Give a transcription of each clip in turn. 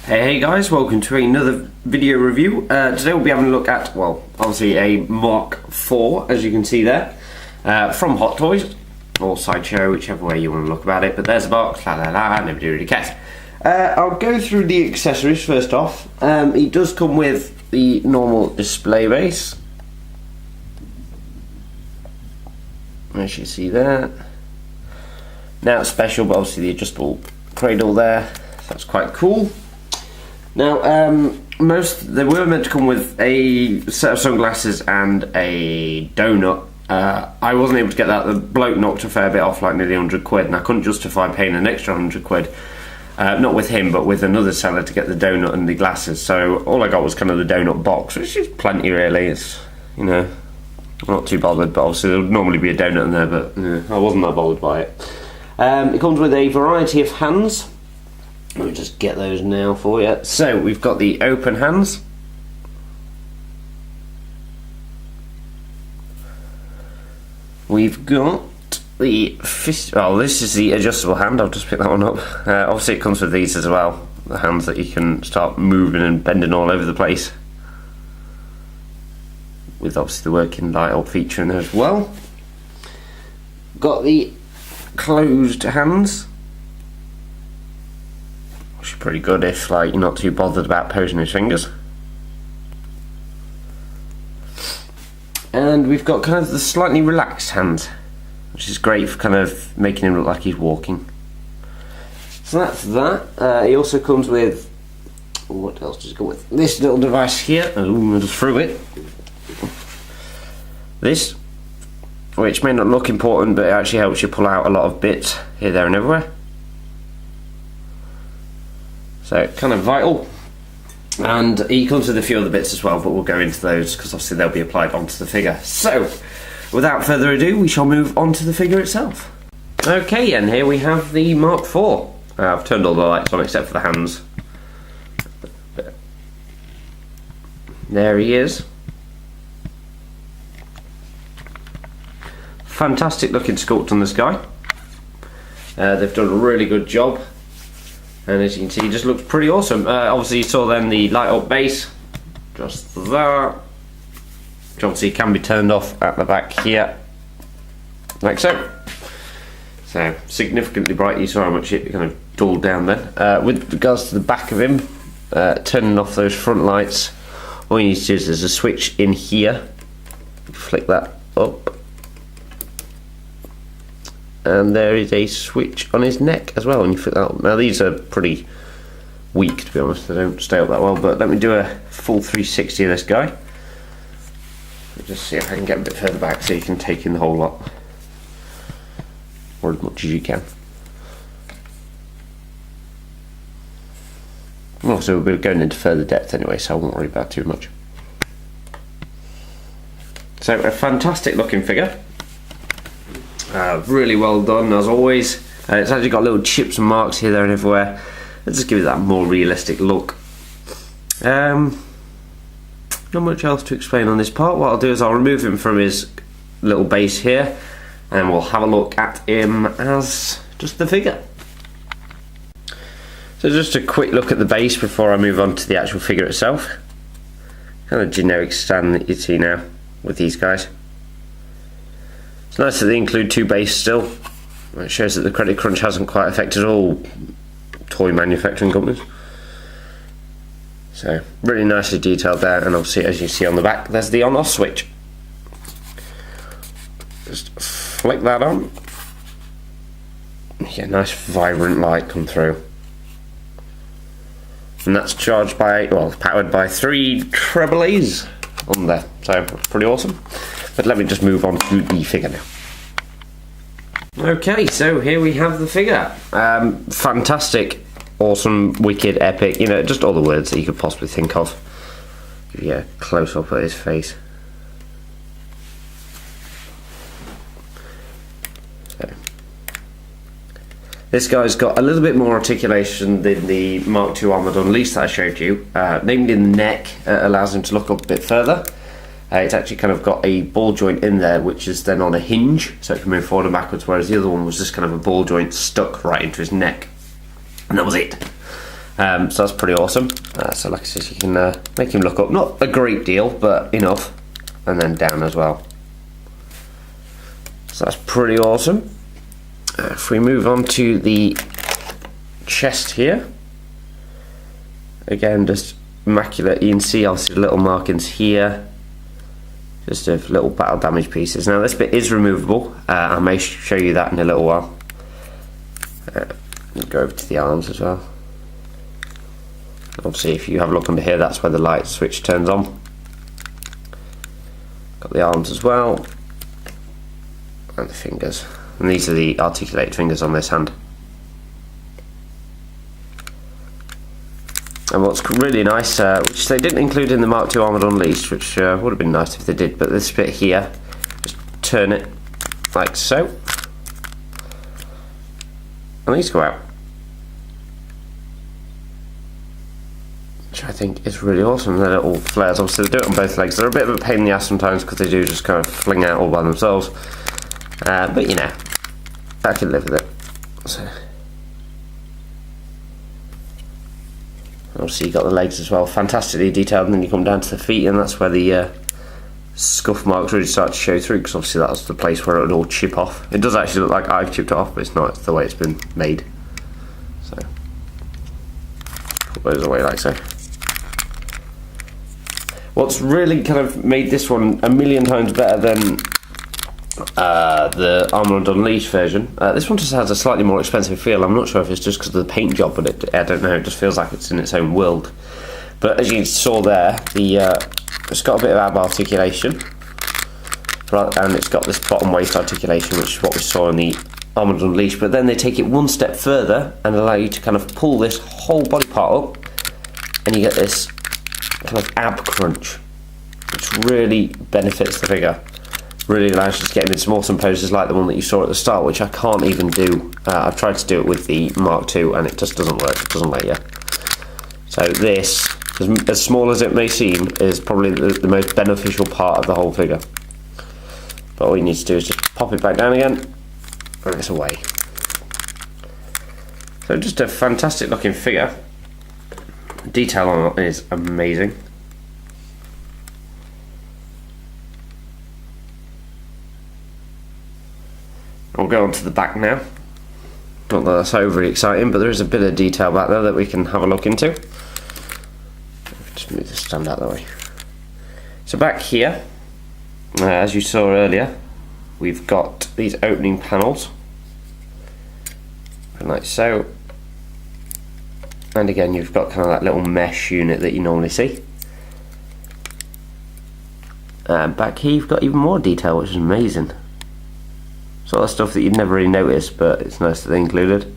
Hey guys, welcome to another video review. Today we'll be having a look at, well, obviously a Mark IV, as you can see there, from Hot Toys, or Sideshow, whichever way you want to look about it, but there's a box, nobody really cares. I'll go through the accessories first off. It does come with the normal display base, as you see there. Now it's special, but obviously the adjustable cradle there, so that's quite cool. Now, they were meant to come with a set of sunglasses and a donut. I wasn't able to get that. The bloke knocked a fair bit off, like nearly 100 quid, and I couldn't justify paying an extra 100 quid. Not with him, but with another seller to get the donut and the glasses. So all I got was kind of the donut box, which is plenty really. It's, you know, I'm not too bothered, but obviously there would normally be a donut in there, but I wasn't that bothered by it. It comes with a variety of hands. Let me just get those now for you. So we've got the open hands. We've got the fist. Oh, this is the adjustable hand. I'll just pick that one up. Obviously, it comes with these as well. The hands that you can start moving and bending all over the place. With obviously the working light up feature in there as well. Got the closed hands. Which is pretty good if like you're not too bothered about posing his fingers. And we've got kind of the slightly relaxed hands, which is great for kind of making him look like he's walking. So that's that. He also comes with, what else does it come with? This little device here. Oh, I just threw it. This, which may not look important, but it actually helps you pull out a lot of bits here, there and everywhere. So kind of vital, and he comes with a few other bits as well, but we'll go into those because obviously they'll be applied onto the figure. So without further ado, we shall move on to the figure itself. Okay, and here we have the Mark IV. I've turned all the lights on except for the hands. There he is. Fantastic looking sculpt on this guy. They've done a really good job. And as you can see, he just looks pretty awesome. Obviously you saw then the light up base, just that, which obviously can be turned off at the back here, like so. So significantly bright. You saw how much it kind of dulled down then. With regards to the back of him, turning off those front lights, all you need to do is there's a switch in here, flick that up, and there is a switch on his neck as well, and you flick that up. Now these are pretty weak, to be honest, they don't stay up that well, but let me do a full 360 of this guy. Just see if I can get a bit further back so you can take in the whole lot, or as much as you can. Also we're going into further depth anyway, so I won't worry about too much. So a fantastic looking figure. Really well done as always. It's actually got little chips and marks here, there and everywhere. Let's just give it that more realistic look. Not much else to explain on this part. What I'll do is I'll remove him from his little base here, and we'll have a look at him as just the figure. So just a quick look at the base before I move on to the actual figure itself. Kind of generic stand that you see now with these guys. It's nice that they include two bases still. It shows that the credit crunch hasn't quite affected all toy manufacturing companies. So really nicely detailed there, and obviously as you see on the back there's the on off switch. Just flick that on. Yeah, nice vibrant light come through. And that's charged by, well, powered by 3 treble A's on there. So pretty awesome. But let me just move on to the figure now. Okay, so here we have the figure. Fantastic, awesome, wicked, epic, you know, just all the words that you could possibly think of. Give you a close up at his face. So, this guy's got a little bit more articulation than the Mark II Armoured Unleashed that I showed you, namely in the neck. Allows him to look up a bit further. It's actually kind of got a ball joint in there, which is then on a hinge, so it can move forward and backwards, whereas the other one was just kind of a ball joint stuck right into his neck, and that was it. So that's pretty awesome. So like I said, you can make him look up, not a great deal, but enough, and then down as well. So that's pretty awesome. If we move on to the chest here, again just immaculate. You can see obviously the little markings here, just of little battle damage pieces. Now this bit is removable. I may show you that in a little while. Go over to the arms as well. Obviously if you have a look under here, that's where the light switch turns on. Got the arms as well, and the fingers. And these are the articulated fingers on this hand. And what's really nice, which they didn't include in the Mark II Armoured Unleashed, which would have been nice if they did, but this bit here, just turn it like so, and these go out. Which I think is really awesome. They're little flares. Obviously they do it on both legs. They're a bit of a pain in the ass sometimes because they do just kind of fling out all by themselves. But you know, I can live with it. So. Obviously you got the legs as well, fantastically detailed, and then you come down to the feet, and that's where the scuff marks really start to show through, because obviously that's the place where it would all chip off. It does actually look like I've chipped it off, but it's not. It's the way it's been made. So put those away like so. What's really kind of made this one a million times better than the Armoured Unleashed version, this one just has a slightly more expensive feel. I'm not sure if it's just because of the paint job, but I don't know, it just feels like it's in its own world. But as you saw there, it's got a bit of ab articulation, and it's got this bottom waist articulation, which is what we saw in the Armoured Unleashed, but then they take it one step further and allow you to kind of pull this whole body part up, and you get this kind of ab crunch, which really benefits the figure. Really allows you to get him in some awesome poses like the one that you saw at the start, which I can't even do. I've tried to do it with the Mark II and it just doesn't work. It doesn't let you. So this, as small as it may seem, is probably the most beneficial part of the whole figure. But all you need to do is just pop it back down again, and it's away. So just a fantastic looking figure. Detail on it is amazing. We'll go on to the back now. Not that that's overly exciting, but there is a bit of detail back there that we can have a look into. Just move the stand out of the way. So back here, as you saw earlier, we've got these opening panels, like so. And again, you've got kind of that little mesh unit that you normally see. Back here, you've got even more detail, which is amazing. Sort of stuff that you'd never really notice, but it's nice that they included.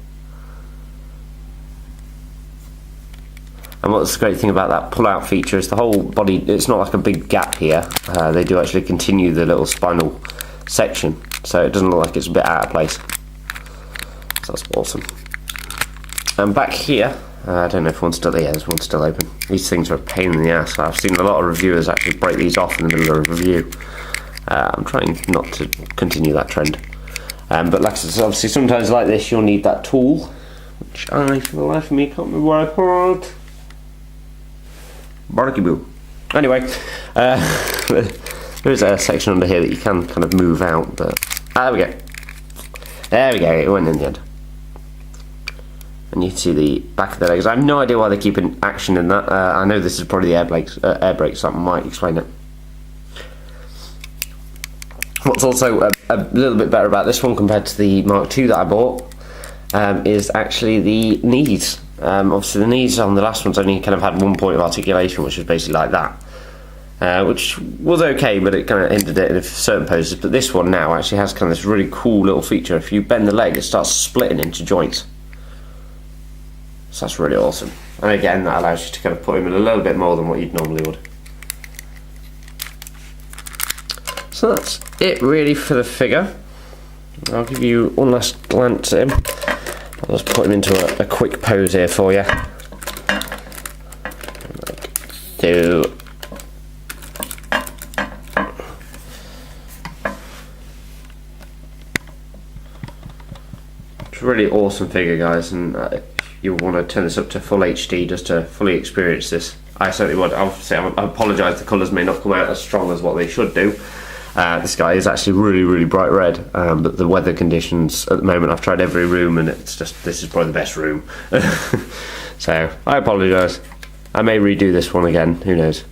And what's the great thing about that pull-out feature is the whole body, it's not like a big gap here. They do actually continue the little spinal section, so it doesn't look like it's a bit out of place. So that's awesome. And back here, I don't know if one's still, yeah, there's one still open. These things are a pain in the ass. I've seen a lot of reviewers actually break these off in the middle of a review. I'm trying not to continue that trend. But like I said, obviously sometimes like this you'll need that tool, which I, for the life of me, can't remember where I put. Barky boo. Anyway, there is a section under here that you can kind of move out, but there we go. There we go, it went in the end. And you can see the back of the legs. I have no idea why they keep an action in that. I know this is probably the air brakes, so I might explain it. What's also a little bit better about this one compared to the Mark II that I bought is actually the knees. Obviously the knees on the last ones only kind of had one point of articulation, which was basically like that, which was okay, but it kind of hindered it in certain poses. But this one now actually has kind of this really cool little feature. If you bend the leg, it starts splitting into joints. So that's really awesome. And again, that allows you to kind of put him in a little bit more than what you'd normally would. So that's it really for the figure. I'll give you one last glance at him. I'll just put him into a quick pose here for you. So, it's a really awesome figure, guys, and you'll want to turn this up to full HD just to fully experience this. I certainly would. Obviously, I apologise, the colours may not come out as strong as what they should do. This guy is actually really, really bright red, but the weather conditions at the moment, I've tried every room and it's just, this is probably the best room. So, I apologise. I may redo this one again, who knows.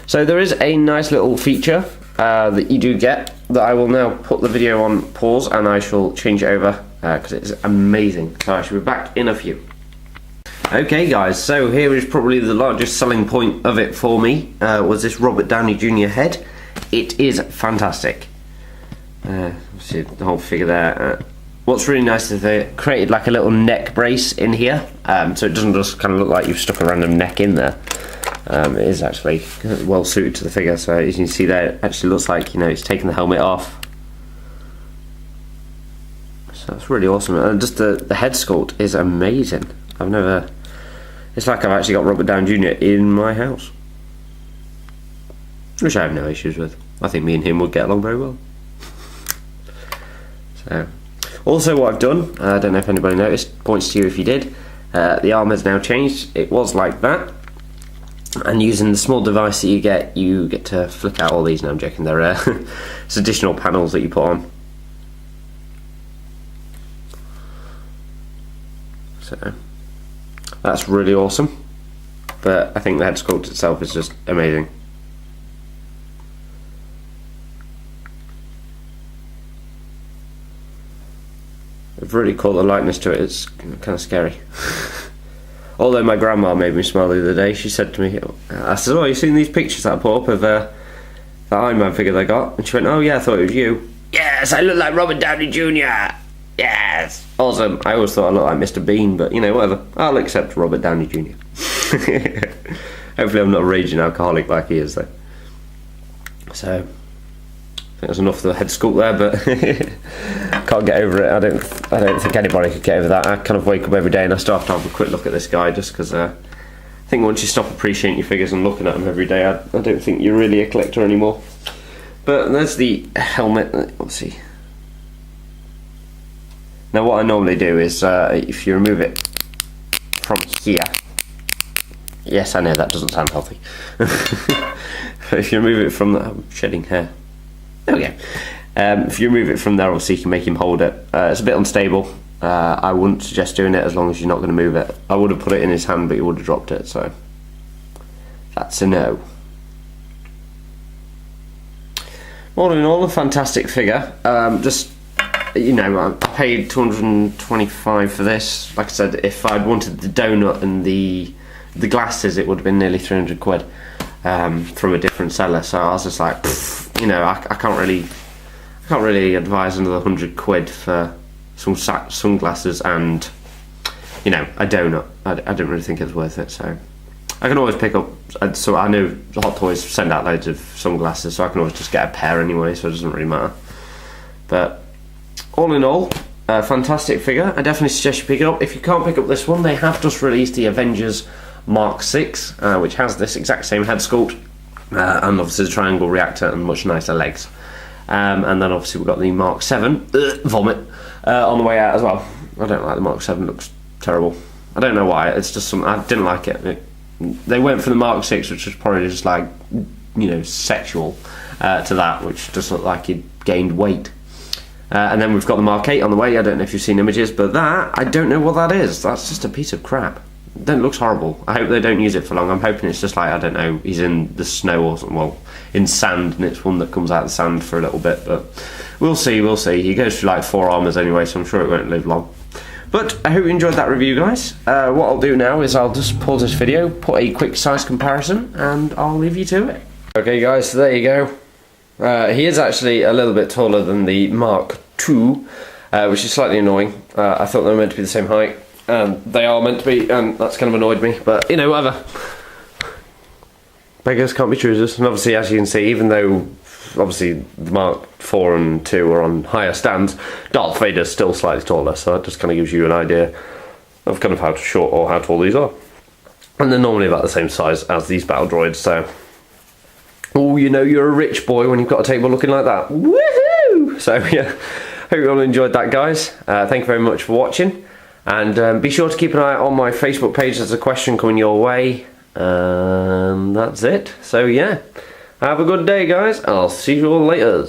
So there is a nice little feature that you do get, that I will now put the video on pause and I shall change it over, because it's amazing. So I shall be back in a few. Okay guys, so here is probably the largest selling point of it for me, was this Robert Downey Jr. head. It is fantastic. See the whole figure there. What's really nice is they created like a little neck brace in here, so it doesn't just kind of look like you've stuck a random neck in there. It is actually well suited to the figure, so as you can see there, it actually looks like, you know, it's taken the helmet off. So that's really awesome, and just the head sculpt is amazing. It's like I've actually got Robert Downey Jr. in my house, which I have no issues with. I think me and him would get along very well. So, also what I've done, I don't know if anybody noticed, points to you if you did, the armour's now changed. It was like that, and using the small device that you get to flick out all these. No, I'm joking, they're it's additional panels that you put on. So that's really awesome, but I think the head sculpt itself is just amazing. I've really caught the likeness to it. It's kind of scary. Although my grandma made me smile the other day. She said to me, I said, "Oh, you seen these pictures that I put up of the Iron Man figure they got?" And she went, "Oh yeah, I thought it was you." "Yes, I look like Robert Downey Jr. Yes, awesome." I always thought I looked like Mr. Bean, but you know, whatever. I'll accept Robert Downey Jr. Hopefully I'm not a raging alcoholic like he is though. So, I think that's enough of the head sculpt there, but can't get over it. I don't think anybody could get over that. I kind of wake up every day and I still have to have a quick look at this guy, just because I think once you stop appreciating your figures and looking at them every day, I don't think you're really a collector anymore. But there's the helmet. Let's see. Now what I normally do is, if you remove it from here, yes I know that doesn't sound healthy, but if you remove it from the, I'm shedding hair, there we go. If you remove it from there, obviously you can make him hold it. It's a bit unstable. I wouldn't suggest doing it as long as you're not going to move it. I would have put it in his hand, but he would have dropped it, so that's a no. All in all, a fantastic figure. Just, you know, I paid 225 for this. Like I said, if I'd wanted the donut and the glasses, it would have been nearly 300 quid from a different seller. So I was just like, you know, I can't really advise another 100 quid for some sunglasses and, you know, a donut. I didn't really think it was worth it. So I can always pick up. So I know Hot Toys send out loads of sunglasses, so I can always just get a pair anyway. So it doesn't really matter. But all in all, a fantastic figure. I definitely suggest you pick it up. If you can't pick up this one, they have just released the Avengers Mark 6, which has this exact same head sculpt, and obviously the triangle reactor and much nicer legs. And then obviously we've got the Mark 7, vomit, on the way out as well. I don't like the Mark 7, looks terrible. I don't know why, it's just something, I didn't like it. They went for the Mark 6, which was probably just like, you know, sexual, to that, which just looked like he'd gained weight. And then we've got the Mark 8 on the way. I don't know if you've seen images, but that, I don't know what that is. That's just a piece of crap. It looks horrible. I hope they don't use it for long. I'm hoping it's just like, I don't know, he's in the snow or something, well, in sand, and it's one that comes out of the sand for a little bit, but we'll see, we'll see. He goes through like 4 armours anyway, so I'm sure it won't live long. But I hope you enjoyed that review, guys. What I'll do now is I'll just pause this video, put a quick size comparison, and I'll leave you to it. Okay guys, so there you go. He is actually a little bit taller than the Mark II, which is slightly annoying. I thought they were meant to be the same height, and they are meant to be, and that's kind of annoyed me, but you know, whatever. Beggars can't be choosers. And obviously, as you can see, even though obviously the Mark IV and II are on higher stands, Darth Vader's still slightly taller, so that just kind of gives you an idea of kind of how short or how tall these are. And they're normally about the same size as these battle droids, so oh, you know you're a rich boy when you've got a table looking like that. Woohoo! So yeah, hope you all enjoyed that, guys. Thank you very much for watching. And be sure to keep an eye on my Facebook page. There's a question coming your way. And that's it. So yeah, have a good day, guys. I'll see you all later.